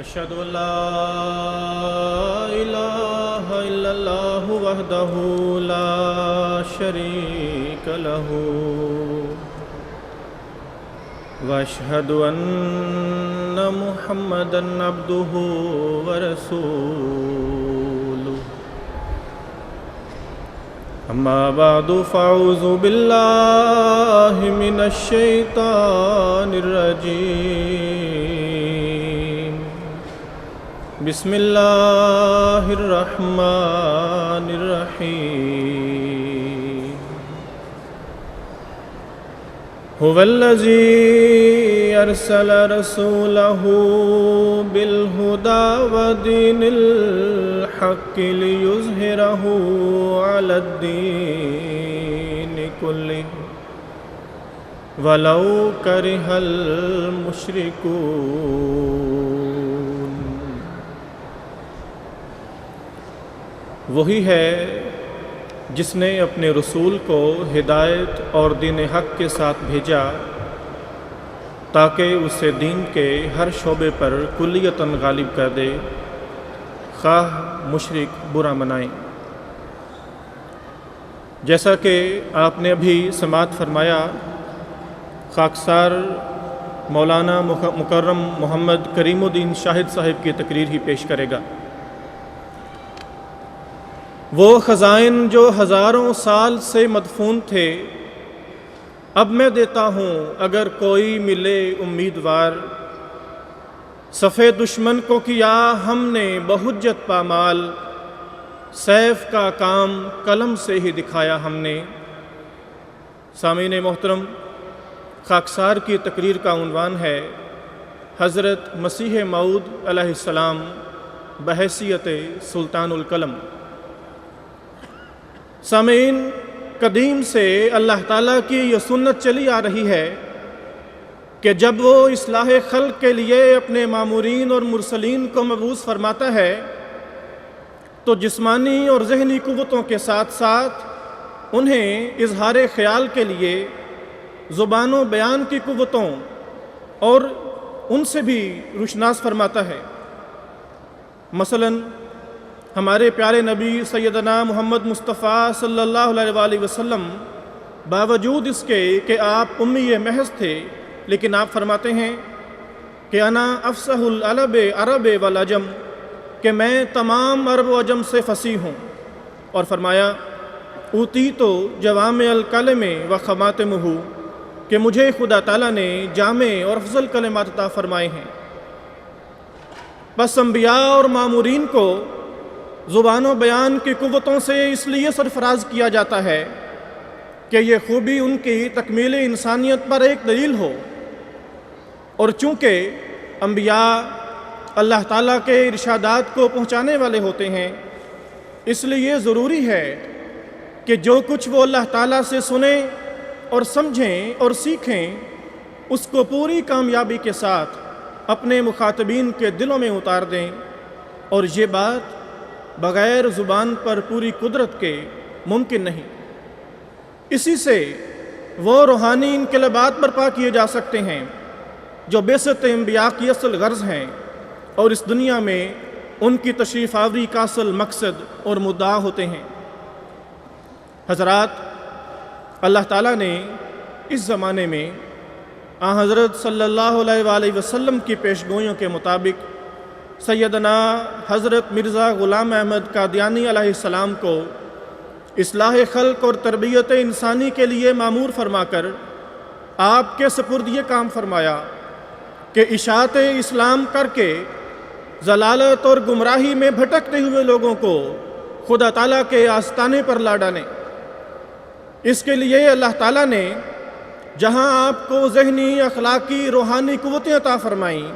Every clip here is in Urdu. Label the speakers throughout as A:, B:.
A: أشهد أن لا إله إلا الله وحده لا شريك له وأشهد أن محمدا عبده ورسوله أما بعد فأعوذ بالله من الشيطان الرجيم بسم الله الرحمن الرحيم هو الذي أرسل رسوله بالهدى ودين الحق ليظهره على الدين كله ولو كره المشركون۔ وہی ہے جس نے اپنے رسول کو ہدایت اور دین حق کے ساتھ بھیجا تاکہ اسے دین کے ہر شعبے پر کلیتاً غالب کر دے، خواہ مشرک برا منائیں۔ جیسا کہ آپ نے ابھی سماعت فرمایا، خاکسار مولانا مکرم محمد کریم الدین شاہد صاحب کی تقریر ہی پیش کرے گا۔ وہ خزائن جو ہزاروں سال سے مدفون تھے، اب میں دیتا ہوں اگر کوئی ملے امیدوار۔ صفِ دشمن کو کیا ہم نے بحجت پامال، سیف کا کام قلم سے ہی دکھایا ہم نے۔ سامعین محترم، خاکسار کی تقریر کا عنوان ہے حضرت مسیح موعود علیہ السلام بحیثیت سلطان القلم۔ سامعین، قدیم سے اللہ تعالیٰ کی یہ سنت چلی آ رہی ہے کہ جب وہ اصلاح خلق کے لیے اپنے مامورین اور مرسلین کو مبعوث فرماتا ہے تو جسمانی اور ذہنی قوتوں کے ساتھ ساتھ انہیں اظہار خیال کے لیے زبان و بیان کی قوتوں اور ان سے بھی روشناس فرماتا ہے۔ مثلاً ہمارے پیارے نبی سیدنا محمد مصطفیٰ صلی اللہ علیہ وآلہ وسلم باوجود اس کے کہ آپ امی محض تھے، لیکن آپ فرماتے ہیں کہ انا افصح العرب والعجم، کہ میں تمام عرب و عجم سے فصیح ہوں، اور فرمایا اوتیت جوامع الکلم و خواتمہ، کہ مجھے خدا تعالیٰ نے جامع اور افضل کلمات عطا فرمائے ہیں۔ پس انبیاء اور مامورین کو زبان و بیان کی قوتوں سے اس لیے سرفراز کیا جاتا ہے کہ یہ خوبی ان کی تکمیل انسانیت پر ایک دلیل ہو، اور چونکہ انبیاء اللہ تعالیٰ کے ارشادات کو پہنچانے والے ہوتے ہیں، اس لیے ضروری ہے کہ جو کچھ وہ اللہ تعالیٰ سے سنیں اور سمجھیں اور سیکھیں اس کو پوری کامیابی کے ساتھ اپنے مخاطبین کے دلوں میں اتار دیں، اور یہ بات بغیر زبان پر پوری قدرت کے ممکن نہیں۔ اسی سے وہ روحانی انقلابات برپا کیے جا سکتے ہیں جو بعثت انبیاء کی اصل غرض ہیں، اور اس دنیا میں ان کی تشریف آوری کا اصل مقصد اور مدعا ہوتے ہیں۔ حضرات، اللہ تعالیٰ نے اس زمانے میں حضرت صلی اللہ علیہ وآلہ وسلم کی پیشگوئیوں کے مطابق سیدنا حضرت مرزا غلام احمد قادیانی علیہ السلام کو اصلاح خلق اور تربیت انسانی کے لیے مامور فرما کر آپ کے سپرد یہ کام فرمایا کہ اشاعت اسلام کر کے ضلالت اور گمراہی میں بھٹکتے ہوئے لوگوں کو خدا تعالیٰ کے آستانے پر لا ڈالیں۔ اس کے لیے اللہ تعالیٰ نے جہاں آپ کو ذہنی، اخلاقی، روحانی قوتیں عطا فرمائیں،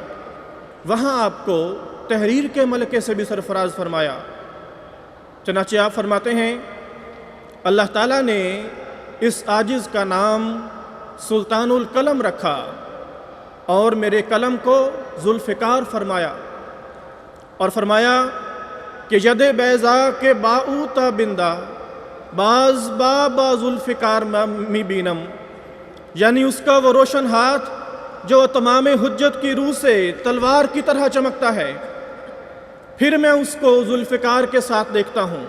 A: وہاں آپ کو تحریر کے ملکے سے بھی سرفراز فرمایا۔ چنانچہ آپ فرماتے ہیں اللہ تعالیٰ نے اس عاجز کا نام سلطان القلم رکھا اور میرے قلم کو ذوالفقار فرمایا، اور فرمایا کہ ید بیضا کے باؤتا بندہ باز با ذوالفقار می بینم، یعنی اس کا وہ روشن ہاتھ جو تمام حجت کی روح سے تلوار کی طرح چمکتا ہے، پھر میں اس کو ذوالفقار کے ساتھ دیکھتا ہوں۔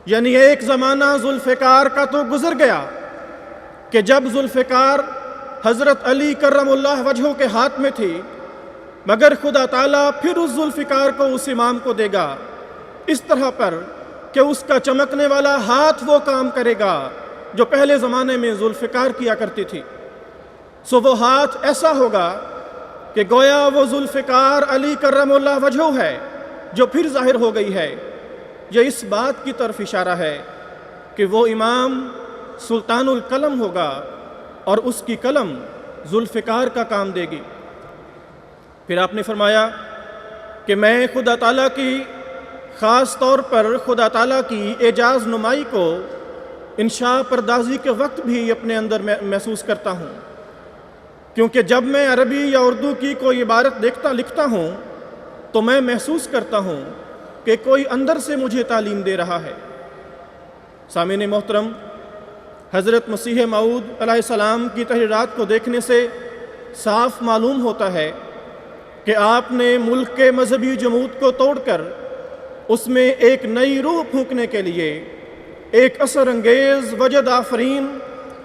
A: یعنی ایک زمانہ ذوالفقار کا تو گزر گیا کہ جب ذوالفقار حضرت علی کرم اللہ وجہہ کے ہاتھ میں تھی، مگر خدا تعالیٰ پھر اس ذوالفقار کو اس امام کو دے گا اس طرح پر کہ اس کا چمکنے والا ہاتھ وہ کام کرے گا جو پہلے زمانے میں ذوالفقار کیا کرتی تھی۔ سو وہ ہاتھ ایسا ہوگا کہ گویا وہ ذوالفقار علی کرم اللہ وجہہ ہے جو پھر ظاہر ہو گئی ہے۔ یہ اس بات کی طرف اشارہ ہے کہ وہ امام سلطان القلم ہوگا اور اس کی قلم ذوالفقار کا کام دے گی۔ پھر آپ نے فرمایا کہ میں خدا تعالیٰ کی خاص طور پر خدا تعالیٰ کی اعجاز نمائی کو انشاء پردازی کے وقت بھی اپنے اندر محسوس کرتا ہوں، کیونکہ جب میں عربی یا اردو کی کوئی عبارت لکھتا ہوں تو میں محسوس کرتا ہوں کہ کوئی اندر سے مجھے تعلیم دے رہا ہے۔ سامعین محترم، حضرت مسیح موعود علیہ السلام کی تحریرات کو دیکھنے سے صاف معلوم ہوتا ہے کہ آپ نے ملک کے مذہبی جمود کو توڑ کر اس میں ایک نئی روح پھونکنے کے لیے ایک اثر انگیز، وجد آفرین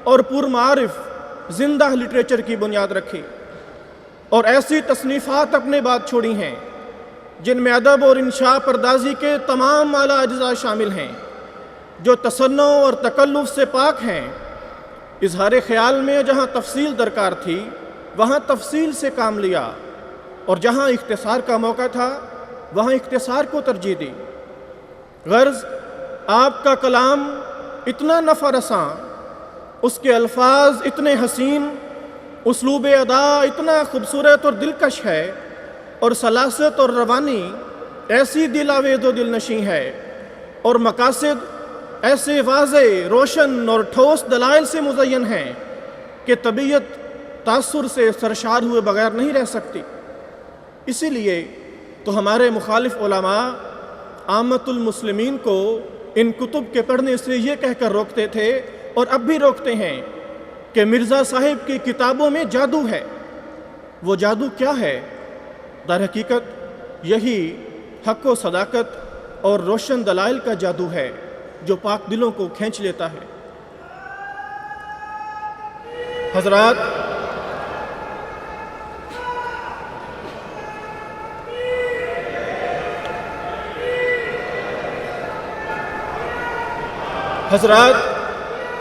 A: اور پرمعارف زندہ لٹریچر کی بنیاد رکھی اور ایسی تصنیفات اپنے بعد چھوڑی ہیں جن میں ادب اور انشاء پردازی کے تمام اعلیٰ اجزاء شامل ہیں، جو تصنع اور تکلف سے پاک ہیں۔ اظہار خیال میں جہاں تفصیل درکار تھی وہاں تفصیل سے کام لیا، اور جہاں اختصار کا موقع تھا وہاں اختصار کو ترجیح دی۔ غرض آپ کا کلام اتنا نفع رساں، اس کے الفاظ اتنے حسین، اسلوب ادا اتنا خوبصورت اور دلکش ہے، اور سلاست اور روانی ایسی دل آویز و دل نشیں ہے، اور مقاصد ایسے واضح، روشن اور ٹھوس دلائل سے مزین ہیں کہ طبیعت تاثر سے سرشار ہوئے بغیر نہیں رہ سکتی۔ اسی لیے تو ہمارے مخالف علماء عامت المسلمین کو ان کتب کے پڑھنے سے یہ کہہ کر روکتے تھے اور اب بھی روکتے ہیں کہ مرزا صاحب کی کتابوں میں جادو ہے۔ وہ جادو کیا ہے؟ در حقیقت یہی حق و صداقت اور روشن دلائل کا جادو ہے جو پاک دلوں کو کھینچ لیتا ہے۔ حضرات،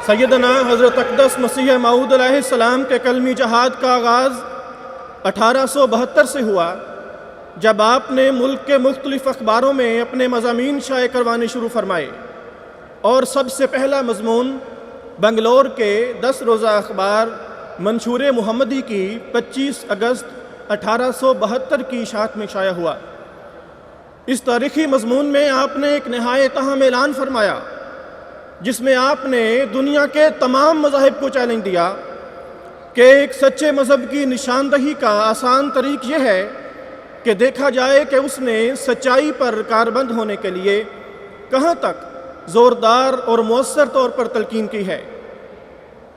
A: سیدنا حضرت اقدس مسیح موعود علیہ السلام کے کلمی جہاد کا آغاز 1872 سے ہوا، جب آپ نے ملک کے مختلف اخباروں میں اپنے مضامین شائع کروانے شروع فرمائے، اور سب سے پہلا مضمون بنگلور کے 10 روزہ اخبار منشور محمدی کی 25 اگست 1872 کی اشاعت میں شائع ہوا۔ اس تاریخی مضمون میں آپ نے ایک نہایت اہم اعلان فرمایا، جس میں آپ نے دنیا کے تمام مذاہب کو چیلنج دیا کہ ایک سچے مذہب کی نشاندہی کا آسان طریق یہ ہے کہ دیکھا جائے کہ اس نے سچائی پر کاربند ہونے کے لیے کہاں تک زوردار اور مؤثر طور پر تلقین کی ہے۔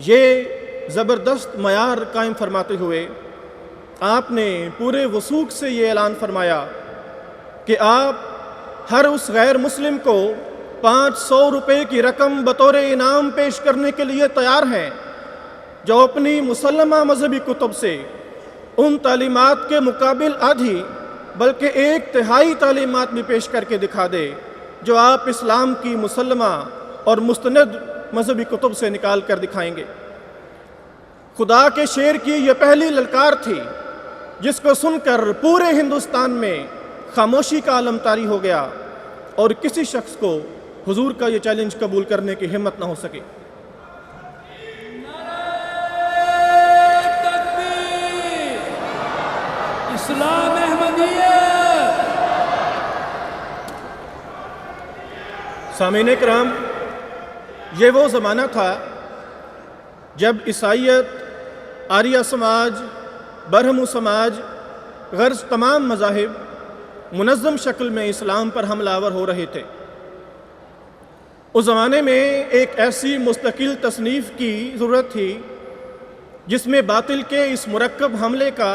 A: یہ زبردست معیار قائم فرماتے ہوئے آپ نے پورے وثوق سے یہ اعلان فرمایا کہ آپ ہر اس غیر مسلم کو 500 روپے کی رقم بطور انعام پیش کرنے کے لیے تیار ہیں جو اپنی مسلمہ مذہبی کتب سے ان تعلیمات کے مقابل آدھی بلکہ 1/3 تعلیمات بھی پیش کر کے دکھا دے جو آپ اسلام کی مسلمہ اور مستند مذہبی کتب سے نکال کر دکھائیں گے۔ خدا کے شیر کی یہ پہلی للکار تھی جس کو سن کر پورے ہندوستان میں خاموشی کا عالم طاری ہو گیا، اور کسی شخص کو حضور کا یہ چیلنج قبول کرنے کی ہمت نہ ہو سکی۔
B: اسلام احمدیہ۔
A: سامعین کرام، یہ وہ زمانہ تھا جب عیسائیت، آریہ سماج، برہمو سماج، غرض تمام مذاہب منظم شکل میں اسلام پر حملہ آور ہو رہے تھے۔ اس زمانے میں ایک ایسی مستقل تصنیف کی ضرورت تھی جس میں باطل کے اس مرکب حملے کا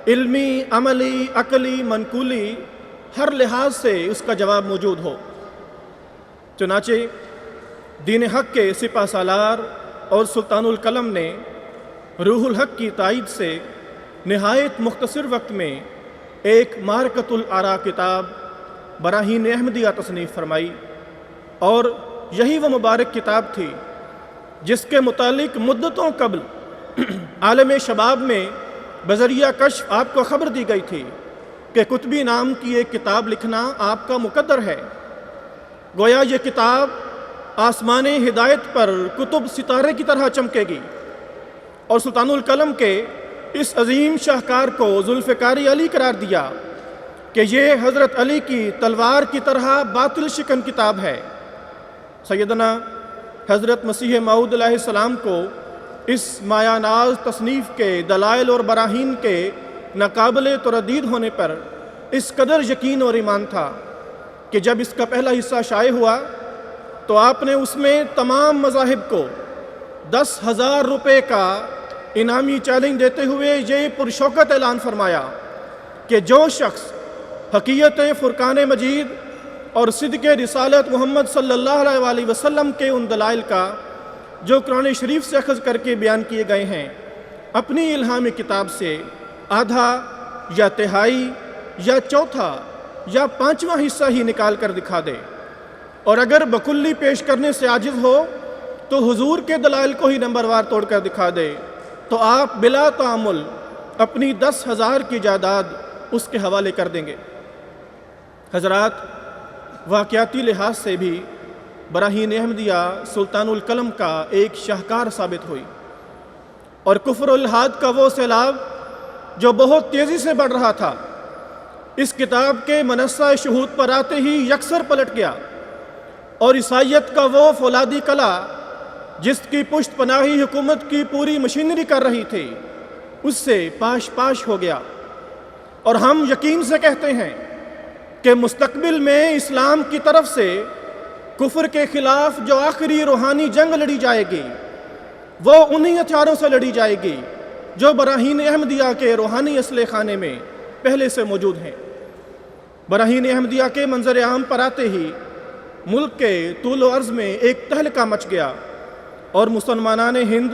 A: علمی، عملی، عقلی، منقولی ہر لحاظ سے اس کا جواب موجود ہو۔ چنانچہ دین حق کے سپہ سالار اور سلطان القلم نے روح الحق کی تائید سے نہایت مختصر وقت میں ایک معرکۃ الآراء کتاب براہین احمدیہ تصنیف فرمائی، اور یہی وہ مبارک کتاب تھی جس کے متعلق مدتوں قبل عالم شباب میں بذریعہ کشف آپ کو خبر دی گئی تھی کہ قطبی نام کی ایک کتاب لکھنا آپ کا مقدر ہے۔ گویا یہ کتاب آسمان ہدایت پر کتب ستارے کی طرح چمکے گی، اور سلطان القلم کے اس عظیم شاہکار کو ذوالفقار علی قرار دیا کہ یہ حضرت علی کی تلوار کی طرح باطل شکن کتاب ہے۔ سیدنا حضرت مسیح موعود علیہ السلام کو اس مایہ ناز تصنیف کے دلائل اور براہین کے ناقابل تردید ہونے پر اس قدر یقین اور ایمان تھا کہ جب اس کا پہلا حصہ شائع ہوا تو آپ نے اس میں تمام مذاہب کو 10,000 روپے کا انعامی چیلنج دیتے ہوئے یہ پرشوکت اعلان فرمایا کہ جو شخص حقیقت فرقان مجید اور صدق رسالت محمد صلی اللہ علیہ وآلہ وسلم کے ان دلائل کا جو قرآن شریف سے اخذ کر کے بیان کیے گئے ہیں اپنی الہامی کتاب سے آدھا یا تہائی یا چوتھا یا پانچواں حصہ ہی نکال کر دکھا دے، اور اگر بکلی پیش کرنے سے عاجز ہو تو حضور کے دلائل کو ہی نمبر وار توڑ کر دکھا دے، تو آپ بلا تعامل اپنی 10,000 کی جائیداد اس کے حوالے کر دیں گے۔ حضرات، واقعاتی لحاظ سے بھی براہین احمدیہ سلطان القلم کا ایک شاہکار ثابت ہوئی، اور کفر الحاد کا وہ سیلاب جو بہت تیزی سے بڑھ رہا تھا اس کتاب کے منصہ شہود پر آتے ہی یکسر پلٹ گیا، اور عیسائیت کا وہ فولادی قلعہ جس کی پشت پناہی حکومت کی پوری مشینری کر رہی تھی اس سے پاش پاش ہو گیا۔ اور ہم یقین سے کہتے ہیں کہ مستقبل میں اسلام کی طرف سے کفر کے خلاف جو آخری روحانی جنگ لڑی جائے گی وہ انہی ہتھیاروں سے لڑی جائے گی جو براہین احمدیہ کے روحانی اسلحہ خانے میں پہلے سے موجود ہیں۔ براہین احمدیہ کے منظر عام پر آتے ہی ملک کے طول و عرض میں ایک تہلکہ مچ گیا، اور مسلمانان ہند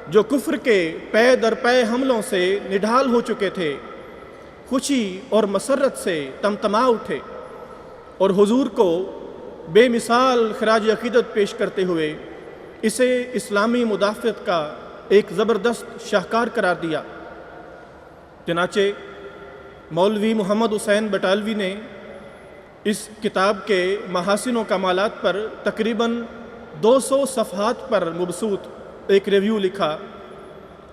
A: جو کفر کے پے در پے حملوں سے نڈھال ہو چکے تھے خوشی اور مسرت سے تمتما اٹھے، اور حضور کو بے مثال خراج عقیدت پیش کرتے ہوئے اسے اسلامی مدافعت کا ایک زبردست شاہکار قرار دیا۔ چنانچہ مولوی محمد حسین بٹالوی نے اس کتاب کے محاسن و کمالات پر تقریباً 200 صفحات پر مبسوط ایک ریویو لکھا،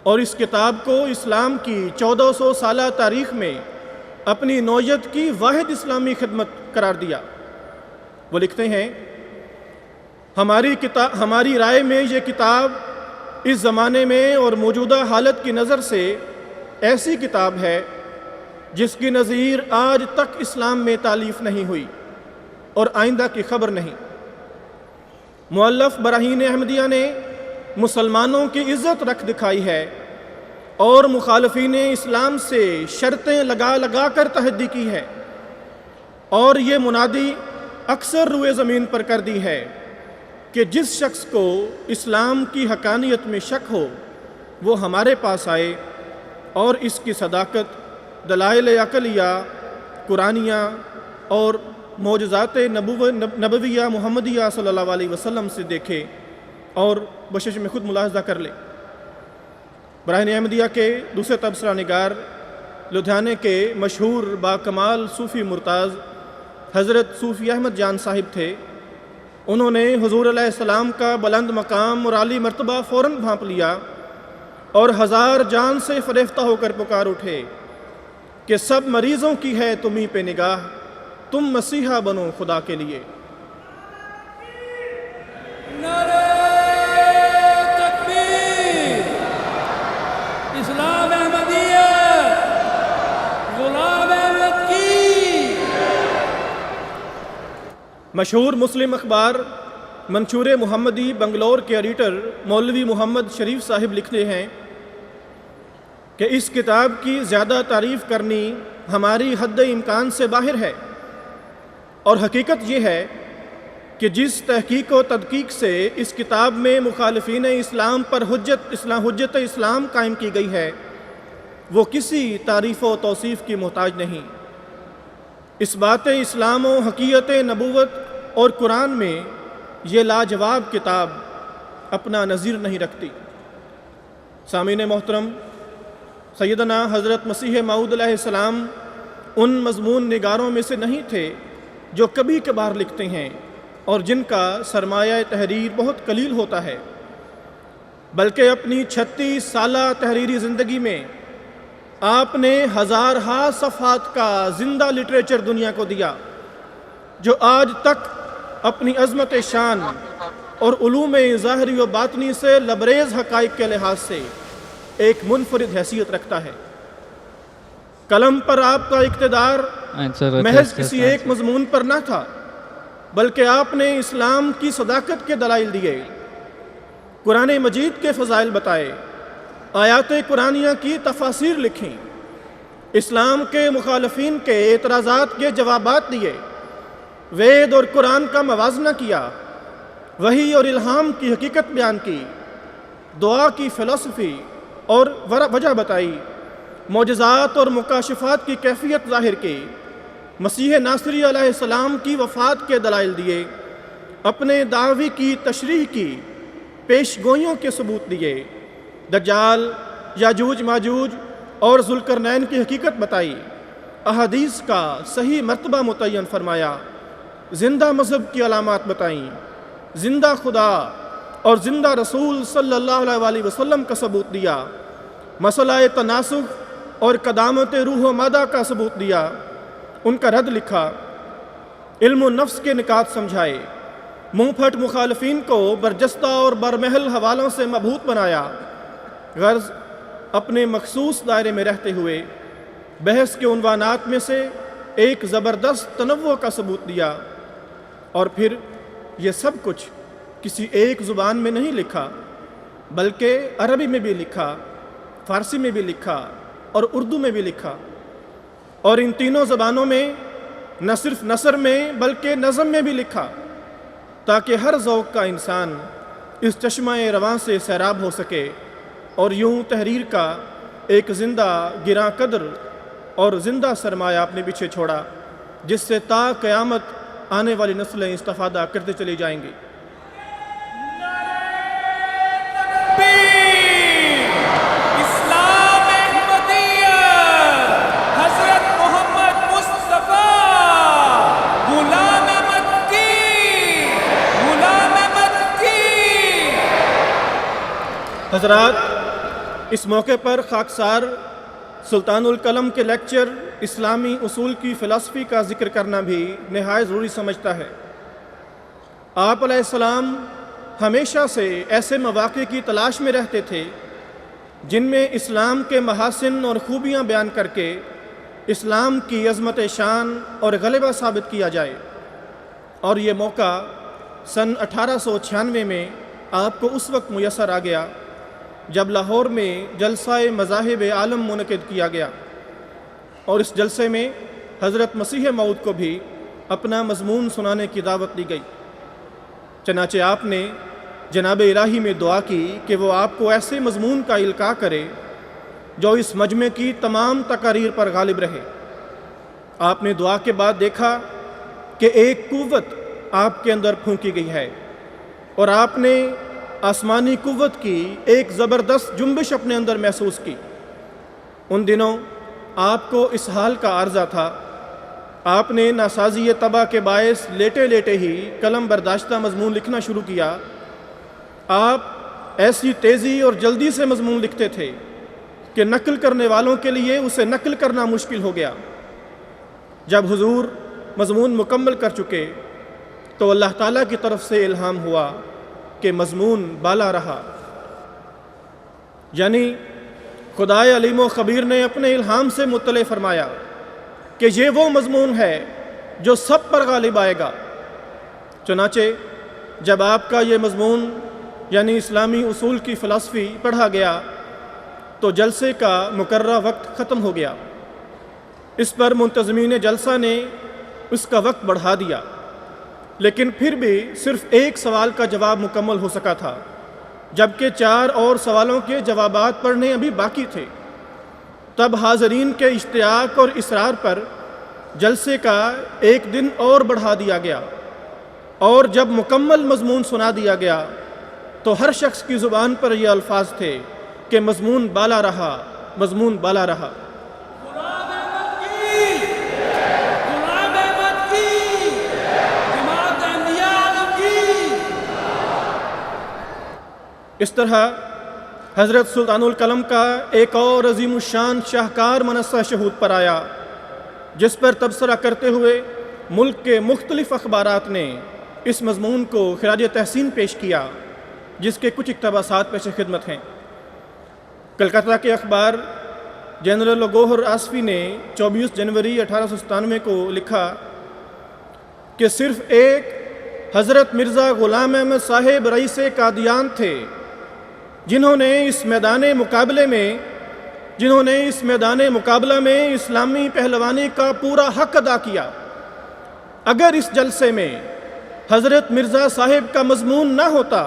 A: اور اس کتاب کو اسلام کی 1400 سالہ تاریخ میں اپنی نوعیت کی واحد اسلامی خدمت قرار دیا۔ وہ لکھتے ہیں، ہماری رائے میں یہ کتاب اس زمانے میں اور موجودہ حالت کی نظر سے ایسی کتاب ہے جس کی نظیر آج تک اسلام میں تالیف نہیں ہوئی اور آئندہ کی خبر نہیں۔ مؤلف براہین احمدیہ نے مسلمانوں کی عزت رکھ دکھائی ہے اور مخالفین اسلام سے شرطیں لگا لگا کر تحدی کی ہے، اور یہ منادی اکثر روئے زمین پر کر دی ہے کہ جس شخص کو اسلام کی حقانیت میں شک ہو وہ ہمارے پاس آئے اور اس کی صداقت دلائل عقلیہ، قرآنیہ اور معجزات نبویہ محمدیہ صلی اللہ علیہ وسلم سے دیکھے اور بشش میں خود ملاحظہ کر لے۔ براہین احمدیہ کے دوسرے تبصرہ نگار لدھیانے کے مشہور باکمال صوفی مرتاض حضرت صوفی احمد جان صاحب تھے۔ انہوں نے حضور علیہ السلام کا بلند مقام اور عالی مرتبہ فوراً بھانپ لیا اور ہزار جان سے فریفتہ ہو کر پکار اٹھے کہ سب مریضوں کی ہے تمہیں پہ نگاہ، تم مسیحا بنو خدا کے لیے۔
B: نعرہ تکبیر! اسلام احمدیہ غلام احمد کی!
A: مشہور مسلم اخبار منشور محمدی بنگلور کے ایڈیٹر مولوی محمد شریف صاحب لکھتے ہیں کہ اس کتاب کی زیادہ تعریف کرنی ہماری حد امکان سے باہر ہے، اور حقیقت یہ ہے کہ جس تحقیق و تدقیق سے اس کتاب میں مخالفین اسلام پر حجت اسلام قائم کی گئی ہے، وہ کسی تعریف و توصیف کی محتاج نہیں۔ اس بات اسلام و حقیقت نبوت اور قرآن میں یہ لاجواب کتاب اپنا نظیر نہیں رکھتی۔ سامعین محترم، سیدنا حضرت مسیح موعود علیہ السلام ان مضمون نگاروں میں سے نہیں تھے جو کبھی کبھار لکھتے ہیں اور جن کا سرمایہ تحریر بہت قلیل ہوتا ہے، بلکہ اپنی 36 سالہ تحریری زندگی میں آپ نے ہزارہا صفحات کا زندہ لٹریچر دنیا کو دیا، جو آج تک اپنی عظمت شان اور علوم ظاہری و باطنی سے لبریز حقائق کے لحاظ سے ایک منفرد حیثیت رکھتا ہے۔ قلم پر آپ کا اقتدار محض کسی ایک مضمون پر نہ تھا، بلکہ آپ نے اسلام کی صداقت کے دلائل دیے، قرآن مجید کے فضائل بتائے، آیات قرآنیہ کی تفاسیر لکھیں، اسلام کے مخالفین کے اعتراضات کے جوابات دیے، وید اور قرآن کا موازنہ کیا، وحی اور الہام کی حقیقت بیان کی، دعا کی فلسفی اور وجہ بتائی، معجزات اور مکاشفات کی کیفیت ظاہر کی، مسیح ناصری علیہ السلام کی وفات کے دلائل دیے، اپنے دعوی کی تشریح کی، پیش گوئیوں کے ثبوت دیے، دجال، یاجوج ماجوج اور ذوالقرنین کی حقیقت بتائی، احادیث کا صحیح مرتبہ متعین فرمایا، زندہ مذہب کی علامات بتائیں، زندہ خدا اور زندہ رسول صلی اللہ علیہ وآلہ وسلم کا ثبوت دیا، مسئلہ تناسخ اور قدامت روح و مادہ کا ثبوت دیا، ان کا رد لکھا، علم و نفس کے نکات سمجھائے، منہ پھٹ مخالفین کو برجستہ اور برمحل حوالوں سے مبہوت بنایا، غرض اپنے مخصوص دائرے میں رہتے ہوئے بحث کے عنوانات میں سے ایک زبردست تنوع کا ثبوت دیا، اور پھر یہ سب کچھ کسی ایک زبان میں نہیں لکھا، بلکہ عربی میں بھی لکھا، فارسی میں بھی لکھا اور اردو میں بھی لکھا، اور ان تینوں زبانوں میں نہ صرف نثر میں بلکہ نظم میں بھی لکھا، تاکہ ہر ذوق کا انسان اس چشمہ رواں سے سیراب ہو سکے، اور یوں تحریر کا ایک زندہ گراں قدر اور زندہ سرمایہ اپنے پیچھے چھوڑا، جس سے تا قیامت آنے والی نسلیں استفادہ کرتے چلی جائیں گی۔
B: اسلام احمدیہ، حضرت محمد مصطفیٰ، غلام مکی، غلام مکی۔
A: حضرات، اس موقع پر خاکسار سلطان القلم کے لیکچر اسلامی اصول کی فلسفی کا ذکر کرنا بھی نہایت ضروری سمجھتا ہے۔ آپ علیہ السلام ہمیشہ سے ایسے مواقع کی تلاش میں رہتے تھے جن میں اسلام کے محاسن اور خوبیاں بیان کر کے اسلام کی عظمت شان اور غلبہ ثابت کیا جائے، اور یہ موقع سن 1896 میں آپ کو اس وقت میسر آ گیا جب لاہور میں جلسہ مذاہب عالم منعقد کیا گیا، اور اس جلسے میں حضرت مسیح موعود کو بھی اپنا مضمون سنانے کی دعوت دی گئی۔ چنانچہ آپ نے جناب الہی میں دعا کی کہ وہ آپ کو ایسے مضمون کا القاء کرے جو اس مجمع کی تمام تقاریر پر غالب رہے۔ آپ نے دعا کے بعد دیکھا کہ ایک قوت آپ کے اندر پھونکی گئی ہے، اور آپ نے آسمانی قوت کی ایک زبردست جنبش اپنے اندر محسوس کی۔ ان دنوں آپ کو اس حال کا عارضہ تھا، آپ نے ناسازی طبع کے باعث لیٹے لیٹے ہی قلم برداشتہ مضمون لکھنا شروع کیا۔ آپ ایسی تیزی اور جلدی سے مضمون لکھتے تھے کہ نقل کرنے والوں کے لیے اسے نقل کرنا مشکل ہو گیا۔ جب حضور مضمون مکمل کر چکے تو اللہ تعالیٰ کی طرف سے الہام ہوا کہ مضمون بالا رہا، یعنی خدائے علیم و خبیر نے اپنے الہام سے مطلع فرمایا کہ یہ وہ مضمون ہے جو سب پر غالب آئے گا۔ چنانچہ جب آپ کا یہ مضمون یعنی اسلامی اصول کی فلسفی پڑھا گیا تو جلسے کا مقررہ وقت ختم ہو گیا۔ اس پر منتظمین جلسہ نے اس کا وقت بڑھا دیا، لیکن پھر بھی صرف ایک سوال کا جواب مکمل ہو سکا تھا، جبکہ 4 اور سوالوں کے جوابات پڑھنے ابھی باقی تھے۔ تب حاضرین کے اشتیاق اور اصرار پر جلسے کا 1 دن اور بڑھا دیا گیا، اور جب مکمل مضمون سنا دیا گیا تو ہر شخص کی زبان پر یہ الفاظ تھے کہ مضمون بالا رہا، مضمون بالا رہا۔
B: غلام احمد کی، غلام احمد کی، جماعت احمدیہ عالم کی۔
A: اس طرح حضرت سلطان القلم کا ایک اور عظیم الشان شاہکار منصہ شہود پر آیا، جس پر تبصرہ کرتے ہوئے ملک کے مختلف اخبارات نے اس مضمون کو خراج تحسین پیش کیا، جس کے کچھ اقتباسات پیش خدمت ہیں۔ کلکتہ کے اخبار جنرل گوہر آصفی نے 24 جنوری 1897 کو لکھا کہ صرف ایک حضرت مرزا غلام احمد صاحب رئیس قادیان تھے جنہوں نے اس میدان مقابلہ میں اسلامی پہلوانی کا پورا حق ادا کیا۔ اگر اس جلسے میں حضرت مرزا صاحب کا مضمون نہ ہوتا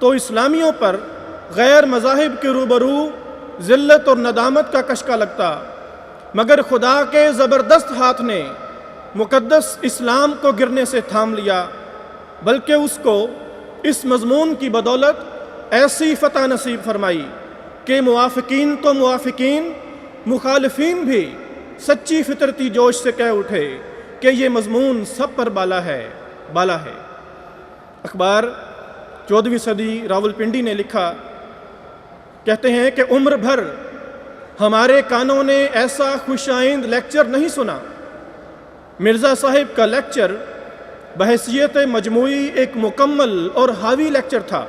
A: تو اسلامیوں پر غیر مذاہب کے روبرو ذلت اور ندامت کا کشکا لگتا، مگر خدا کے زبردست ہاتھ نے مقدس اسلام کو گرنے سے تھام لیا، بلکہ اس کو اس مضمون کی بدولت ایسی فتح نصیب فرمائی کہ موافقین تو موافقین، مخالفین بھی سچی فطرتی جوش سے کہہ اٹھے کہ یہ مضمون سب پر بالا ہے، بالا ہے۔ اخبار 14ویں صدی راولپنڈی نے لکھا، کہتے ہیں کہ عمر بھر ہمارے کانوں نے ایسا خوش آئند لیکچر نہیں سنا۔ مرزا صاحب کا لیکچر بحیثیت مجموعی ایک مکمل اور حاوی لیکچر تھا،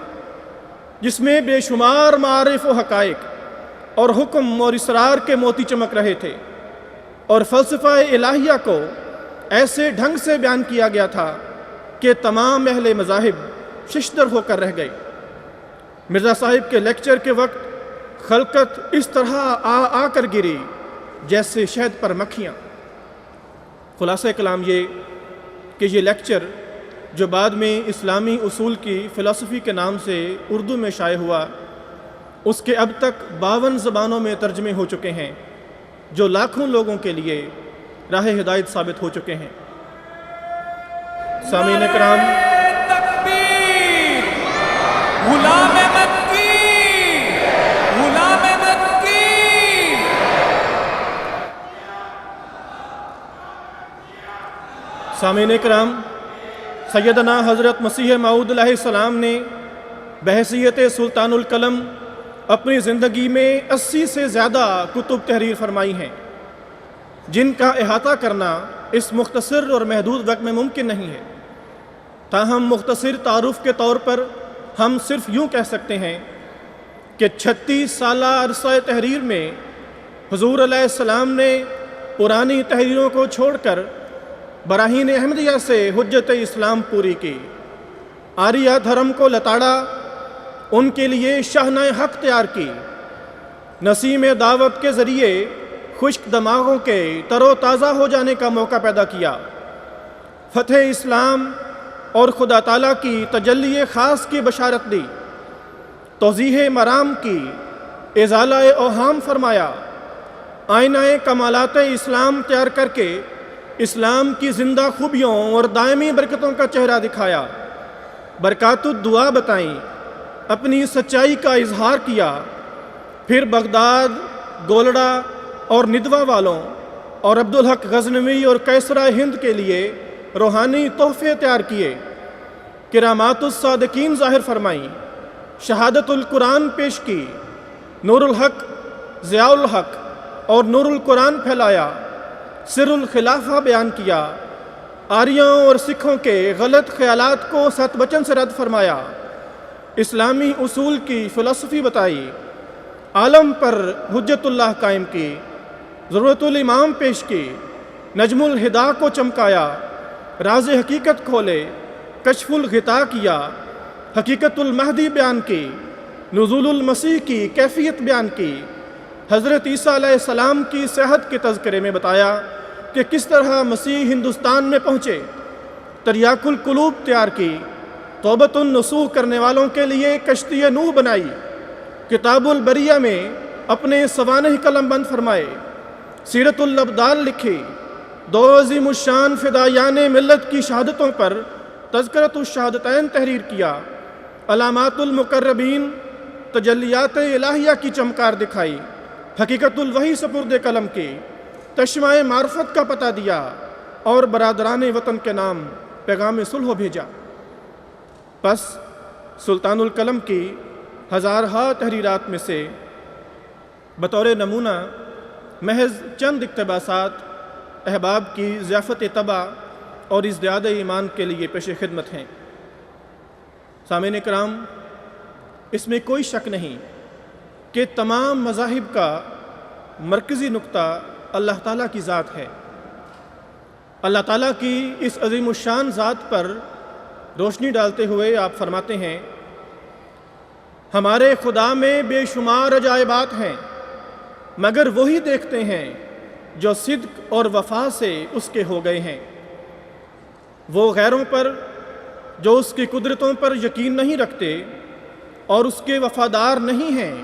A: جس میں بے شمار معارف و حقائق اور حکم اور اسرار کے موتی چمک رہے تھے، اور فلسفہ الہیہ کو ایسے ڈھنگ سے بیان کیا گیا تھا کہ تمام اہل مذاہب ششدر ہو کر رہ گئے۔ مرزا صاحب کے لیکچر کے وقت خلقت اس طرح آ کر گری جیسے شہد پر مکھیاں۔ خلاصہ کلام یہ کہ یہ لیکچر جو بعد میں اسلامی اصول کی فلسفی کے نام سے اردو میں شائع ہوا، اس کے اب تک 52 زبانوں میں ترجمے ہو چکے ہیں، جو لاکھوں لوگوں کے لیے راہ ہدایت ثابت ہو چکے ہیں۔ سامعین کرام،
B: تکبیر! غلام احمد کی، غلام احمد کی۔
A: سامعین کرام، سیدنا حضرت مسیح موعود علیہ السلام نے بحیثیت سلطان القلم اپنی زندگی میں 80 سے زیادہ کتب تحریر فرمائی ہیں، جن کا احاطہ کرنا اس مختصر اور محدود وقت میں ممکن نہیں ہے۔ تاہم مختصر تعارف کے طور پر ہم صرف یوں کہہ سکتے ہیں کہ 36 سالہ عرصہ تحریر میں حضور علیہ السلام نے پرانی تحریروں کو چھوڑ کر براہین احمدیہ سے حجت اسلام پوری کی، آریہ دھرم کو لتاڑا، ان کے لیے شاہنہ حق تیار کی، نسیم دعوت کے ذریعے خشک دماغوں کے تر و تازہ ہو جانے کا موقع پیدا کیا، فتح اسلام اور خدا تعالیٰ کی تجلی خاص کی بشارت دی، توضیح مرام کی، ازالہ اوہام فرمایا، آئینہ کمالات اسلام تیار کر کے اسلام کی زندہ خوبیوں اور دائمی برکتوں کا چہرہ دکھایا، برکات الدعا بتائیں، اپنی سچائی کا اظہار کیا، پھر بغداد، گولڑا اور ندوہ والوں اور عبدالحق غزنوی اور کیسرا ہند کے لیے روحانی تحفے تیار کیے، کرامات الصادقین ظاہر فرمائیں، شہادت القرآن پیش کی، نور الحق، ضیاء الحق اور نور القرآن پھیلایا، سر الخلافہ بیان کیا، آریوں اور سکھوں کے غلط خیالات کو ست وچن سے رد فرمایا، اسلامی اصول کی فلسفی بتائی، عالم پر حجت اللہ قائم کی، ضرورت الامام پیش کی، نجم الہدا کو چمکایا، راز حقیقت کھولے، کشف الغطا کیا، حقیقت المہدی بیان کی، نزول المسیح کی کیفیت بیان کی، حضرت عیسیٰ علیہ السلام کی صحت کے تذکرے میں بتایا کہ کس طرح مسیح ہندوستان میں پہنچے، تریاق القلوب تیار کی، توبۃ النصوح کرنے والوں کے لیے کشتی نوح بنائی، کتاب البریہ میں اپنے سوانح قلم بند فرمائے، سیرت الابدال لکھی، دو عظیم الشان فدایان ملت کی شہادتوں پر تذکرۃ الشہادتین تحریر کیا، علامات المقربین تجلیات الہیہ کی چمکار دکھائی، حقیقت الوحی سپرد قلم کی، تشمع معرفت کا پتہ دیا اور برادران وطن کے نام پیغام صلح بھیجا۔ پس سلطان القلم کی ہزارہا تحریرات میں سے بطور نمونہ محض چند اقتباسات احباب کی ضیافت طبع اور ازدیاد ایمان کے لیے پیش خدمت ہیں۔ سامعین کرام، اس میں کوئی شک نہیں کہ تمام مذاہب کا مرکزی نقطہ اللہ تعالیٰ کی ذات ہے۔ اللہ تعالیٰ کی اس عظیم الشان ذات پر روشنی ڈالتے ہوئے آپ فرماتے ہیں، ہمارے خدا میں بے شمار عجائبات ہیں، مگر وہی دیکھتے ہیں جو صدق اور وفا سے اس کے ہو گئے ہیں۔ وہ غیروں پر جو اس کی قدرتوں پر یقین نہیں رکھتے اور اس کے وفادار نہیں ہیں،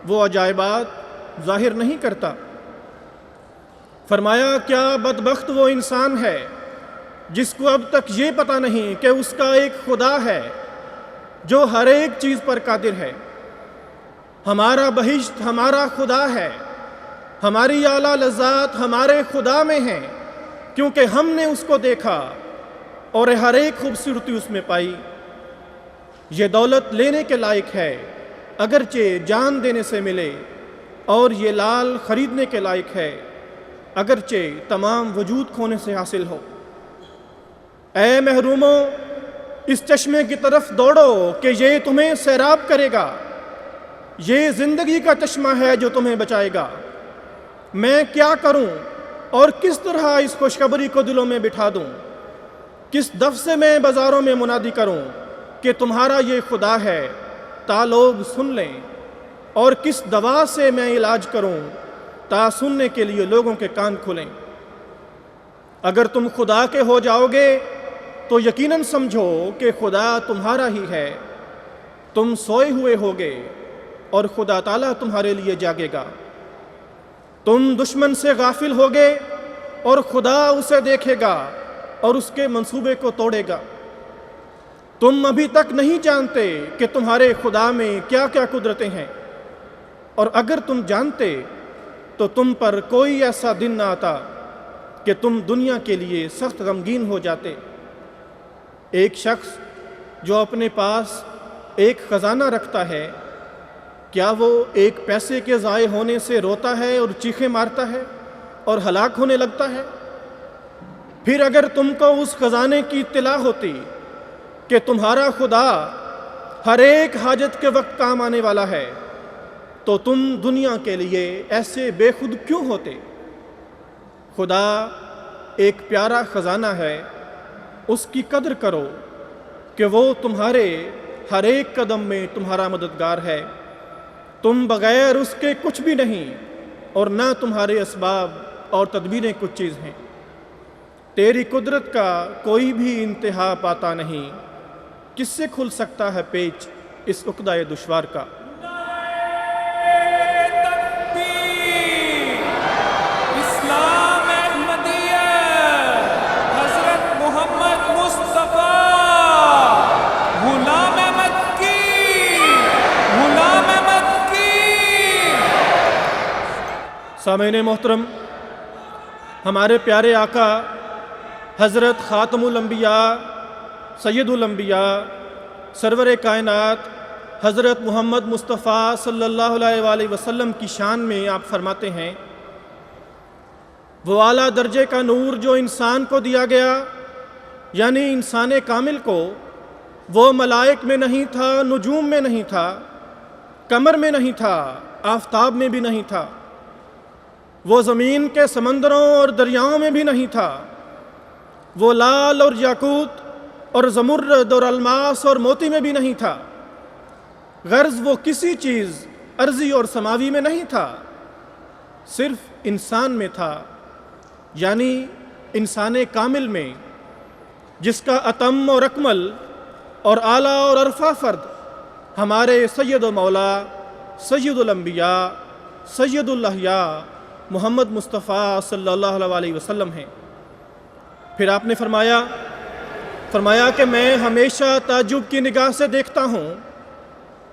A: وہ عجائبات ظاہر نہیں کرتا۔ فرمایا، کیا بدبخت وہ انسان ہے جس کو اب تک یہ پتہ نہیں کہ اس کا ایک خدا ہے جو ہر ایک چیز پر قادر ہے۔ ہمارا بہشت ہمارا خدا ہے، ہماری اعلیٰ لذات ہمارے خدا میں ہیں، کیونکہ ہم نے اس کو دیکھا اور ہر ایک خوبصورتی اس میں پائی۔ یہ دولت لینے کے لائق ہے اگرچہ جان دینے سے ملے، اور یہ لال خریدنے کے لائق ہے اگرچہ تمام وجود کھونے سے حاصل ہو۔ اے محروموں، اس چشمے کی طرف دوڑو کہ یہ تمہیں سیراب کرے گا، یہ زندگی کا چشمہ ہے جو تمہیں بچائے گا۔ میں کیا کروں اور کس طرح اس خوشخبری کو دلوں میں بٹھا دوں؟ کس دف سے میں بازاروں میں منادی کروں کہ تمہارا یہ خدا ہے تا لوگ سن لیں، اور کس دوا سے میں علاج کروں تا سننے کے لیے لوگوں کے کان کھلیں۔ اگر تم خدا کے ہو جاؤ گے تو یقیناً سمجھو کہ خدا تمہارا ہی ہے۔ تم سوئے ہوئے ہوگے اور خدا تعالیٰ تمہارے لیے جاگے گا۔ تم دشمن سے غافل ہوگے اور خدا اسے دیکھے گا اور اس کے منصوبے کو توڑے گا۔ تم ابھی تک نہیں جانتے کہ تمہارے خدا میں کیا کیا قدرتیں ہیں، اور اگر تم جانتے تو تم پر کوئی ایسا دن نہ آتا کہ تم دنیا کے لیے سخت غمگین ہو جاتے۔ ایک شخص جو اپنے پاس ایک خزانہ رکھتا ہے، کیا وہ ایک پیسے کے ضائع ہونے سے روتا ہے اور چیخیں مارتا ہے اور ہلاک ہونے لگتا ہے؟ پھر اگر تم کو اس خزانے کی اطلاع ہوتی کہ تمہارا خدا ہر ایک حاجت کے وقت کام آنے والا ہے، تو تم دنیا کے لیے ایسے بے خود کیوں ہوتے؟ خدا ایک پیارا خزانہ ہے، اس کی قدر کرو کہ وہ تمہارے ہر ایک قدم میں تمہارا مددگار ہے۔ تم بغیر اس کے کچھ بھی نہیں، اور نہ تمہارے اسباب اور تدبیریں کچھ چیز ہیں۔ تیری قدرت کا کوئی بھی انتہا پاتا نہیں، کس سے کھل سکتا ہے پیچ اس عقدہ دشوار کا؟
B: اسلام احمدیہ، حضرت محمد مصطفیٰ، غلام مکی، غلام مکی۔
A: سامعین محترم، ہمارے پیارے آقا حضرت خاتم الانبیاء، سید الانبیاء، سرور کائنات حضرت محمد مصطفیٰ صلی اللہ علیہ وآلہ وسلم کی شان میں آپ فرماتے ہیں، وہ اعلیٰ درجے کا نور جو انسان کو دیا گیا، یعنی انسان کامل کو، وہ ملائک میں نہیں تھا، نجوم میں نہیں تھا، قمر میں نہیں تھا، آفتاب میں بھی نہیں تھا، وہ زمین کے سمندروں اور دریاؤں میں بھی نہیں تھا، وہ لال اور یاقوت اور زمرد اور الماس اور موتی میں بھی نہیں تھا، غرض وہ کسی چیز ارضی اور سماوی میں نہیں تھا، صرف انسان میں تھا، یعنی انسان کامل میں، جس کا اتم اور اکمل اور اعلیٰ اور عرفہ فرد ہمارے سید و مولا سید الانبیاء سید الاحیاء محمد مصطفیٰ صلی اللہ علیہ وسلم ہیں۔ پھر آپ نے فرمایا کہ میں ہمیشہ تعجب کی نگاہ سے دیکھتا ہوں،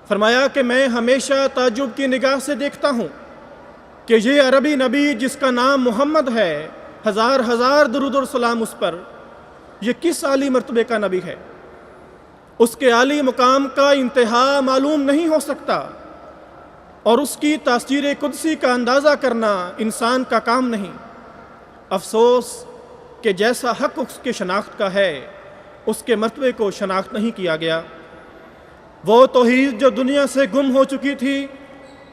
A: فرمایا کہ میں ہمیشہ تعجب کی نگاہ سے دیکھتا ہوں کہ یہ عربی نبی جس کا نام محمد ہے، ہزار ہزار درود و سلام اس پر، یہ کس عالی مرتبے کا نبی ہے۔ اس کے عالی مقام کا انتہا معلوم نہیں ہو سکتا، اور اس کی تاثیر قدسی کا اندازہ کرنا انسان کا کام نہیں۔ افسوس کہ جیسا حق اس کے شناخت کا ہے، اس کے مرتبے کو شناخت نہیں کیا گیا۔ وہ توحید جو دنیا سے گم ہو چکی تھی،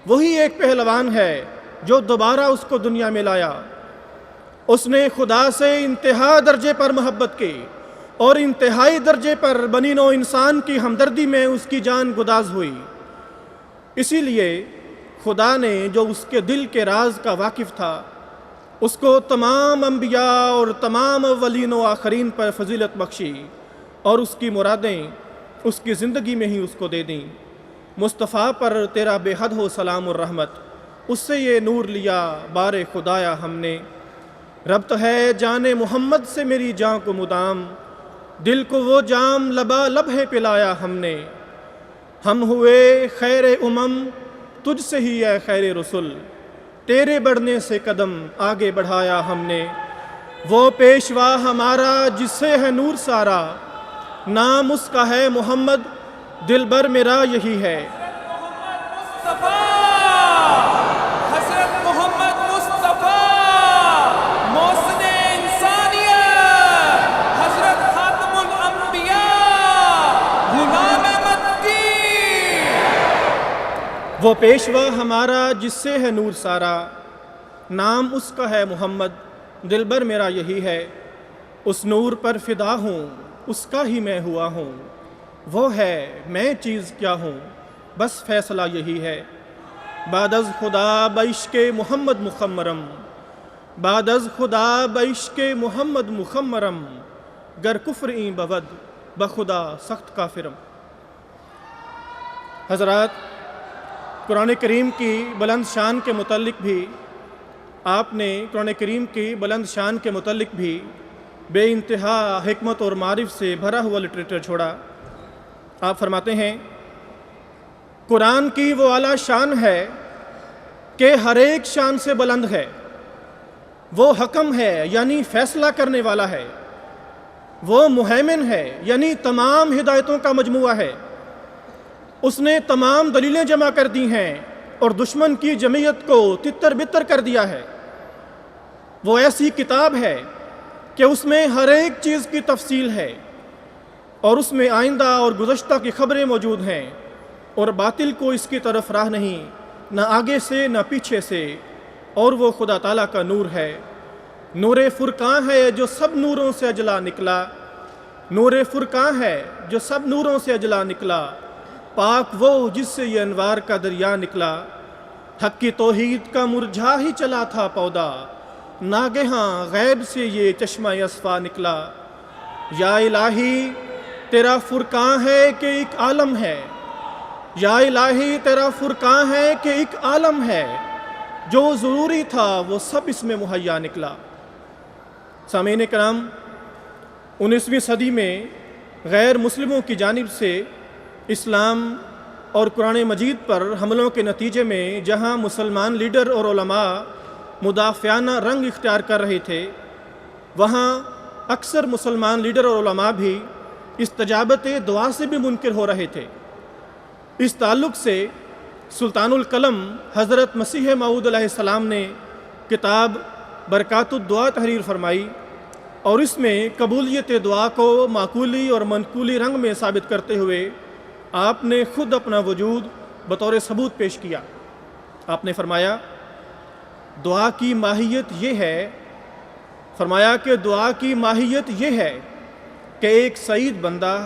A: وہی ایک پہلوان ہے جو دوبارہ اس کو دنیا میں لایا۔ اس نے خدا سے انتہا درجے پر محبت کی، اور انتہائی درجے پر بنی نوع انسان کی ہمدردی میں اس کی جان گداز ہوئی۔ اسی لیے خدا نے جو اس کے دل کے راز کا واقف تھا، اس کو تمام انبیاء اور تمام اولین و آخرین پر فضیلت بخشی، اور اس کی مرادیں اس کی زندگی میں ہی اس کو دے دیں۔ مصطفیٰ پر تیرا بے حد ہو سلام اور رحمت، اس سے یہ نور لیا بار خدایا ہم نے۔ ربط ہے جان محمد سے میری جان کو مدام، دل کو وہ جام لبا لب ہے پلایا ہم نے۔ ہم ہوئے خیر تجھ سے ہی اے خیر رسول، تیرے بڑھنے سے قدم آگے بڑھایا ہم نے۔ وہ پیشوا ہمارا جس سے ہے نور سارا، نام اس کا ہے محمد، دل بر میرا یہی ہے۔
B: حضرت محمد مصطفیٰ محسن انسانیت، حضرت خاتم الانبیاء غلام احمد کی۔
A: وہ پیشوا ہمارا جس سے ہے نور سارا، نام اس کا ہے محمد، دل بر میرا یہی ہے۔ اس نور پر فدا ہوں، اس کا ہی میں ہوا ہوں، وہ ہے میں چیز کیا ہوں، بس فیصلہ یہی ہے۔ بعد از خدا بعشق محمد مخمرم، بعد از خدا بعشق محمد مخمرم، گر کفر این بود بخدا سخت کافرم۔ حضرات، قرآن کریم کی بلند شان کے متعلق بھی آپ نے قرآن کریم کی بلند شان کے متعلق بھی بے انتہا حکمت اور معرف سے بھرا ہوا لٹریچر چھوڑا۔ آپ فرماتے ہیں قرآن کی وہ اعلیٰ شان ہے کہ ہر ایک شان سے بلند ہے۔ وہ حکم ہے یعنی فیصلہ کرنے والا ہے، وہ مہیمن ہے یعنی تمام ہدایتوں کا مجموعہ ہے۔ اس نے تمام دلیلیں جمع کر دی ہیں اور دشمن کی جمعیت کو تتر بتر کر دیا ہے۔ وہ ایسی کتاب ہے کہ اس میں ہر ایک چیز کی تفصیل ہے، اور اس میں آئندہ اور گزشتہ کی خبریں موجود ہیں، اور باطل کو اس کی طرف راہ نہیں، نہ آگے سے نہ پیچھے سے، اور وہ خدا تعالیٰ کا نور ہے۔ نور فرقان ہے جو سب نوروں سے اجلا نکلا، نور فرقان ہے جو سب نوروں سے اجلا نکلا، پاک وہ جس سے یہ انوار کا دریا نکلا۔ حق کی توحید کا مرجھا ہی چلا تھا پودا، ناگہاں غیب سے یہ چشمہ اصفا نکلا۔ یا الہی تیرا فرقان ہے کہ ایک عالم ہے، یا الہی تیرا فرقان ہے کہ ایک عالم ہے، جو ضروری تھا وہ سب اس میں مہیا نکلا۔ سامعین کرام، 19ویں صدی میں غیر مسلموں کی جانب سے اسلام اور قرآن مجید پر حملوں کے نتیجے میں جہاں مسلمان لیڈر اور علماء مدافعانہ رنگ اختیار کر رہے تھے، وہاں اکثر مسلمان لیڈر اور علماء بھی استجابت دعا سے بھی منکر ہو رہے تھے۔ اس تعلق سے سلطان القلم حضرت مسیح موعود علیہ السلام نے کتاب برکات الدعا تحریر فرمائی، اور اس میں قبولیت دعا کو معقولی اور منقولی رنگ میں ثابت کرتے ہوئے آپ نے خود اپنا وجود بطور ثبوت پیش کیا۔ آپ نے فرمایا دعا کی ماہیت یہ ہے، فرمایا کہ دعا کی ماہیت یہ ہے کہ ایک سعید بندہ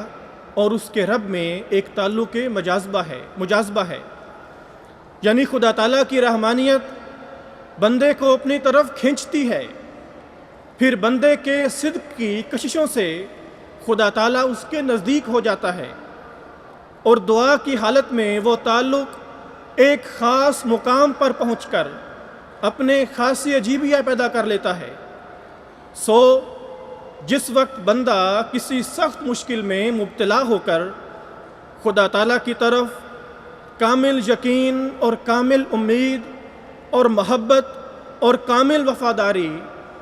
A: اور اس کے رب میں ایک تعلق مجاذبہ ہے، یعنی خدا تعالیٰ کی رحمانیت بندے کو اپنی طرف کھینچتی ہے، پھر بندے کے صدق کی کششوں سے خدا تعالیٰ اس کے نزدیک ہو جاتا ہے، اور دعا کی حالت میں وہ تعلق ایک خاص مقام پر پہنچ کر اپنے خاصی عجیبیہ پیدا کر لیتا ہے۔ سو جس وقت بندہ کسی سخت مشکل میں مبتلا ہو کر خدا تعالیٰ کی طرف کامل یقین اور کامل امید اور محبت اور کامل وفاداری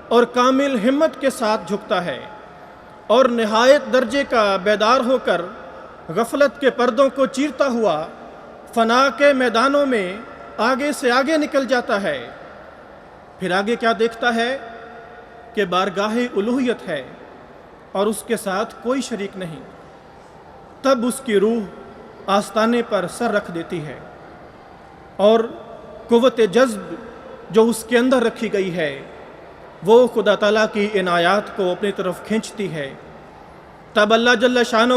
A: اور کامل ہمت کے ساتھ جھکتا ہے اور نہایت درجے کا بیدار ہو کر غفلت کے پردوں کو چیرتا ہوا فنا کے میدانوں میں آگے سے آگے نکل جاتا ہے، پھر آگے کیا دیکھتا ہے کہ بارگاہ الوہیت ہے اور اس کے ساتھ کوئی شریک نہیں۔ تب اس کی روح آستانے پر سر رکھ دیتی ہے اور قوت جذب جو اس کے اندر رکھی گئی ہے وہ خدا تعالیٰ کی عنایات کو اپنی طرف کھینچتی ہے۔ تب اللہ جل شانہ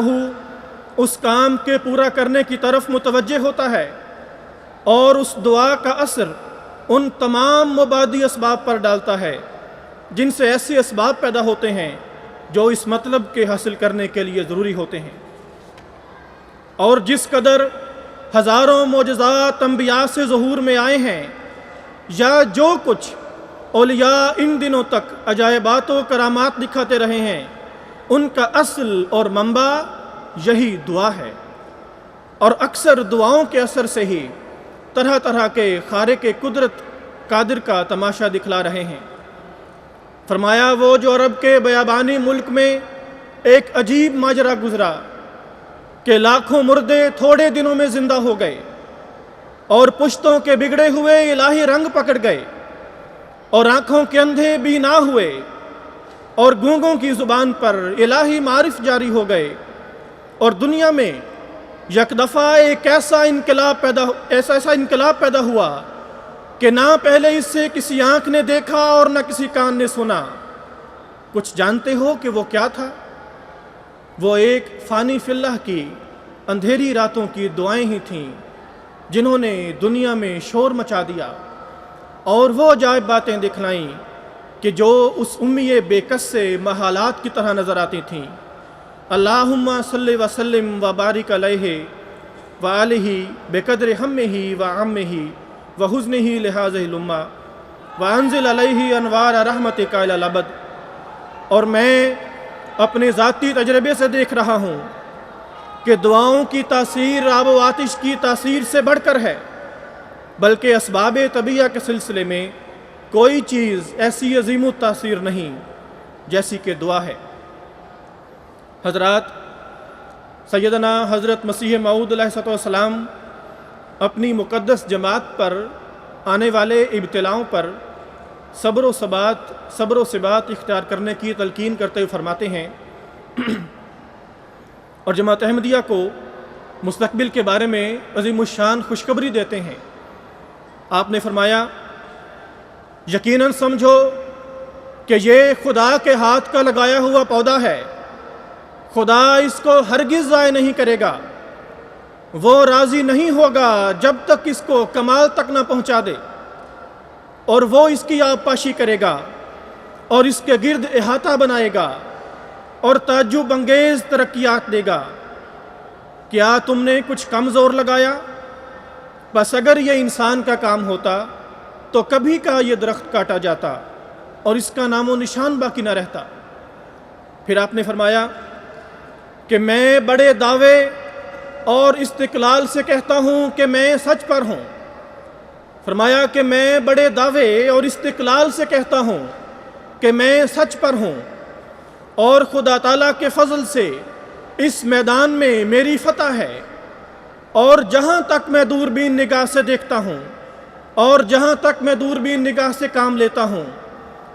A: اس کام کے پورا کرنے کی طرف متوجہ ہوتا ہے اور اس دعا کا اثر ان تمام مبادی اسباب پر ڈالتا ہے جن سے ایسے اسباب پیدا ہوتے ہیں جو اس مطلب کے حاصل کرنے کے لیے ضروری ہوتے ہیں۔ اور جس قدر ہزاروں معجزات انبیاء سے ظہور میں آئے ہیں یا جو کچھ اولیاء ان دنوں تک عجائبات و کرامات دکھاتے رہے ہیں، ان کا اصل اور منبع یہی دعا ہے، اور اکثر دعاؤں کے اثر سے ہی طرح طرح کے خارق قدرت قادر کا تماشا دکھلا رہے ہیں۔ فرمایا وہ جو عرب کے بیابانی ملک میں ایک عجیب ماجرا گزرا کہ لاکھوں مردے تھوڑے دنوں میں زندہ ہو گئے اور پشتوں کے بگڑے ہوئے الہی رنگ پکڑ گئے اور آنکھوں کے اندھے بینا ہوئے اور گونگوں کی زبان پر الہی معارف جاری ہو گئے، اور دنیا میں یک دفعہ ایک ایسا انقلاب پیدا ہوا کہ نہ پہلے اس سے کسی آنکھ نے دیکھا اور نہ کسی کان نے سنا۔ کچھ جانتے ہو کہ وہ کیا تھا؟ وہ ایک فانی فی اللہ کی اندھیری راتوں کی دعائیں ہی تھیں جنہوں نے دنیا میں شور مچا دیا اور وہ عجائب باتیں دکھلائیں کہ جو اس امی بے کس سے محالات کی طرح نظر آتی تھیں۔ اللہم صلی وسلم وبارک علیہ وآلہ بقدر ہمہ وعمہ وحزنہ لہذہ الامہ وانزل علیہ انوار رحمتک الی الابد۔ اور میں اپنے ذاتی تجربے سے دیکھ رہا ہوں کہ دعاؤں کی تاثیر آب و آتش کی تاثیر سے بڑھ کر ہے، بلکہ اسباب طبیعہ کے سلسلے میں کوئی چیز ایسی عظیم التاثیر نہیں جیسی کہ دعا ہے۔ حضرات، سیدنا حضرت مسیح موعود علیہ السلام اپنی مقدس جماعت پر آنے والے ابتلاؤں پر صبر و ثبات اختیار کرنے کی تلقین کرتے ہوئے فرماتے ہیں اور جماعت احمدیہ کو مستقبل کے بارے میں عظیم الشان خوشخبری دیتے ہیں۔ آپ نے فرمایا، یقیناً سمجھو کہ یہ خدا کے ہاتھ کا لگایا ہوا پودا ہے، خدا اس کو ہرگز ضائع نہیں کرے گا، وہ راضی نہیں ہوگا جب تک اس کو کمال تک نہ پہنچا دے، اور وہ اس کی آبپاشی کرے گا اور اس کے گرد احاطہ بنائے گا اور تعجب انگیز ترقیات دے گا۔ کیا تم نے کچھ کم زور لگایا؟ بس اگر یہ انسان کا کام ہوتا تو کبھی کا یہ درخت کاٹا جاتا اور اس کا نام و نشان باقی نہ رہتا۔ پھر آپ نے فرمایا کہ میں بڑے دعوے اور استقلال سے کہتا ہوں کہ میں سچ پر ہوں۔ فرمایا کہ میں بڑے دعوے اور استقلال سے کہتا ہوں کہ میں سچ پر ہوں، اور خدا تعالیٰ کے فضل سے اس میدان میں میری فتح ہے، اور جہاں تک میں دوربین نگاہ سے دیکھتا ہوں اور جہاں تک میں دوربین نگاہ سے کام لیتا ہوں،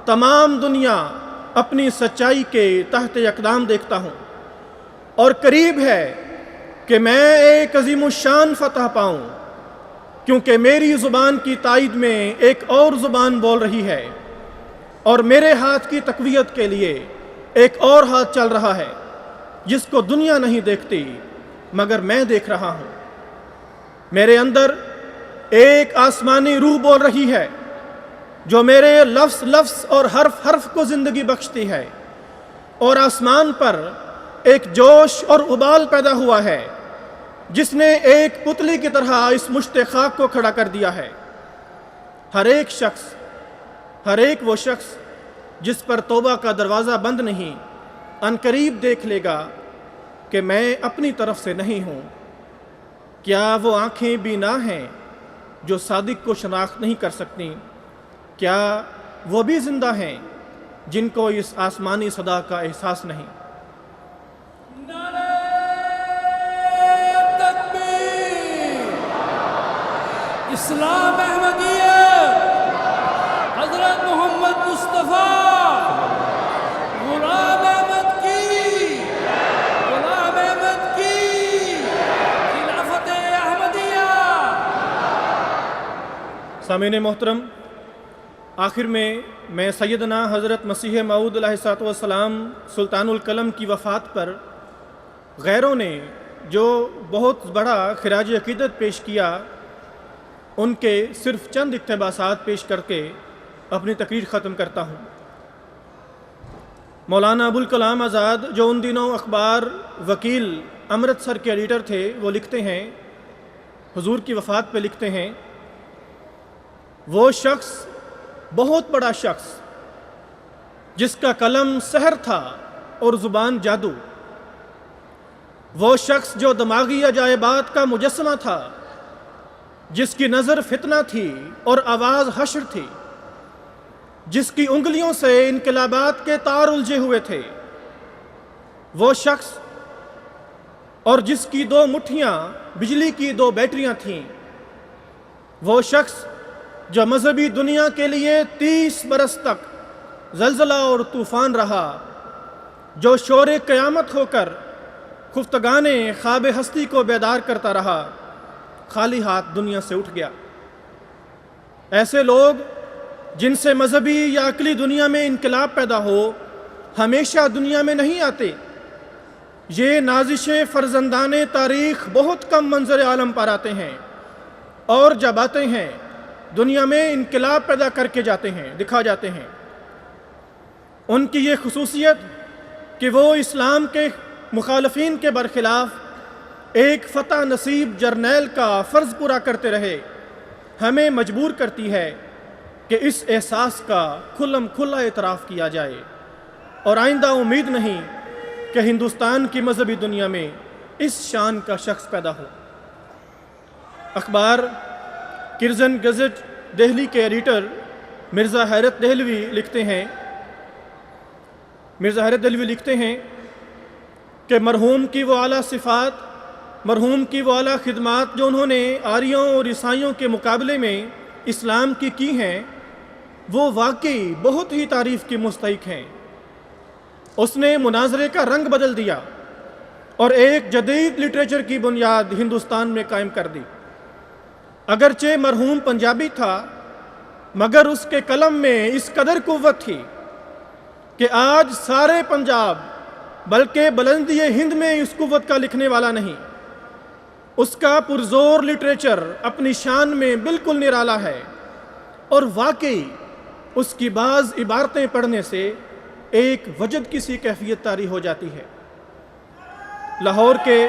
A: تمام دنیا اپنی سچائی کے تحت اقدام دیکھتا ہوں، اور قریب ہے کہ میں ایک عظیم الشان فتح پاؤں، کیونکہ میری زبان کی تائید میں ایک اور زبان بول رہی ہے، اور میرے ہاتھ کی تقویت کے لیے ایک اور ہاتھ چل رہا ہے، جس کو دنیا نہیں دیکھتی مگر میں دیکھ رہا ہوں۔ میرے اندر ایک آسمانی روح بول رہی ہے جو میرے لفظ لفظ اور حرف حرف کو زندگی بخشتی ہے، اور آسمان پر ایک جوش اور ابال پیدا ہوا ہے جس نے ایک پتلی کی طرح اس مشت خاک کو کھڑا کر دیا ہے۔ ہر ایک وہ شخص جس پر توبہ کا دروازہ بند نہیں، عنقریب دیکھ لے گا کہ میں اپنی طرف سے نہیں ہوں۔ کیا وہ آنکھیں بینا ہیں جو صادق کو شناخت نہیں کر سکتی؟ کیا وہ بھی زندہ ہیں جن کو اس آسمانی صدا کا احساس نہیں؟
B: نعرہ تکبیر! اسلام احمدیت حضرت محمد مصطفیٰ غلام احمد کی خلافت احمدیہ۔
A: سامعین محترم، آخر میں سیدنا حضرت مسیح موعود علیہ الصلوۃ والسلام سلطان القلم کی وفات پر غیروں نے جو بہت بڑا خراج عقیدت پیش کیا، ان کے صرف چند اقتباسات پیش کر کے اپنی تقریر ختم کرتا ہوں۔ مولانا ابوالکلام آزاد جو ان دنوں اخبار وکیل امرتسر کے ایڈیٹر تھے، وہ لکھتے ہیں، حضور کی وفات پہ لکھتے ہیں، وہ شخص بہت بڑا شخص جس کا قلم سحر تھا اور زبان جادو، وہ شخص جو دماغی عجائبات کا مجسمہ تھا، جس کی نظر فتنہ تھی اور آواز حشر تھی، جس کی انگلیوں سے انقلابات کے تار الجھے ہوئے تھے، وہ شخص اور جس کی 2 مٹھیاں بجلی کی 2 بیٹریاں تھیں، وہ شخص جو مذہبی دنیا کے لیے 30 برس تک زلزلہ اور طوفان رہا، جو شور قیامت ہو کر خفتگان خواب ہستی کو بیدار کرتا رہا، خالی ہاتھ دنیا سے اٹھ گیا۔ ایسے لوگ جن سے مذہبی یا عقلی دنیا میں انقلاب پیدا ہو، ہمیشہ دنیا میں نہیں آتے۔ یہ نازش فرزندان تاریخ بہت کم منظر عالم پر آتے ہیں، اور جب آتے ہیں دنیا میں انقلاب پیدا کر کے جاتے ہیں، دکھا جاتے ہیں۔ ان کی یہ خصوصیت کہ وہ اسلام کے مخالفین کے برخلاف ایک فتح نصیب جرنیل کا فرض پورا کرتے رہے، ہمیں مجبور کرتی ہے کہ اس احساس کا کھلم کھلا اعتراف کیا جائے، اور آئندہ امید نہیں کہ ہندوستان کی مذہبی دنیا میں اس شان کا شخص پیدا ہو۔ اخبار کرزن گزٹ دہلی کے ایڈیٹر مرزا حیرت دہلوی لکھتے ہیں کہ مرحوم کی وہ اعلیٰ صفات، مرحوم کی وہ اعلیٰ خدمات جو انہوں نے آریوں اور عیسائیوں کے مقابلے میں اسلام کی ہیں، وہ واقعی بہت ہی تعریف کی مستحق ہیں۔ اس نے مناظرے کا رنگ بدل دیا اور ایک جدید لٹریچر کی بنیاد ہندوستان میں قائم کر دی۔ اگرچہ مرحوم پنجابی تھا، مگر اس کے قلم میں اس قدر قوت تھی کہ آج سارے پنجاب بلکہ بلندی ہند میں اس قوت کا لکھنے والا نہیں۔ اس کا پرزور لٹریچر اپنی شان میں بالکل نرالا ہے، اور واقعی اس کی بعض عبارتیں پڑھنے سے ایک وجد کی سی کیفیت طاری ہو جاتی ہے۔ لاہور کے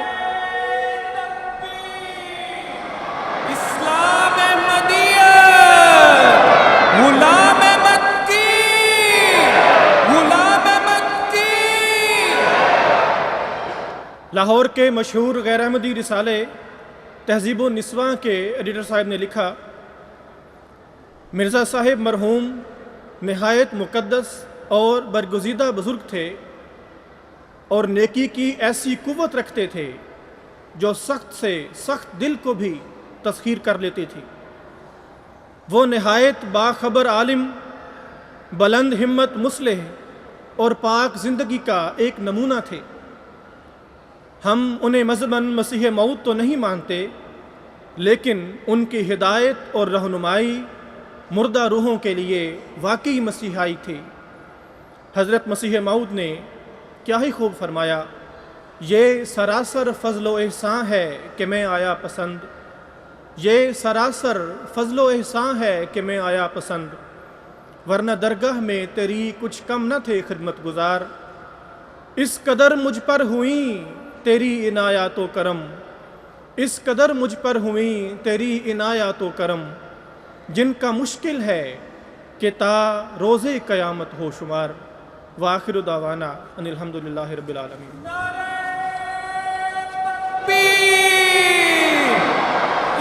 B: اسلام احمدیت غلام احمد کی
A: لاہور کے مشہور غیر احمدی رسالے تہذیب النسواں کے ایڈیٹر صاحب نے لکھا، مرزا صاحب مرحوم نہایت مقدس اور برگزیدہ بزرگ تھے، اور نیکی کی ایسی قوت رکھتے تھے جو سخت سے سخت دل کو بھی تسخیر کر لیتی تھی۔ وہ نہایت باخبر عالم، بلند ہمت مصلح اور پاک زندگی کا ایک نمونہ تھے۔ ہم انہیں مذہباً مسیح موعود تو نہیں مانتے، لیکن ان کی ہدایت اور رہنمائی مردہ روحوں کے لیے واقعی مسیحائی تھی۔ حضرت مسیح موعود نے کیا ہی خوب فرمایا، یہ سراسر فضل و احسان ہے کہ میں آیا پسند، یہ سراسر فضل و احسان ہے کہ میں آیا پسند، ورنہ درگاہ میں تیری کچھ کم نہ تھے خدمت گزار، اس قدر مجھ پر ہوئیں تیری عنایات و کرم، اس قدر مجھ پر ہوئیں تیری عنایات و کرم، جن کا مشکل ہے کہ تا روز قیامت ہو شمار۔ وآخر دعوانا ان الحمدللہ رب العالمین۔
B: نعرہ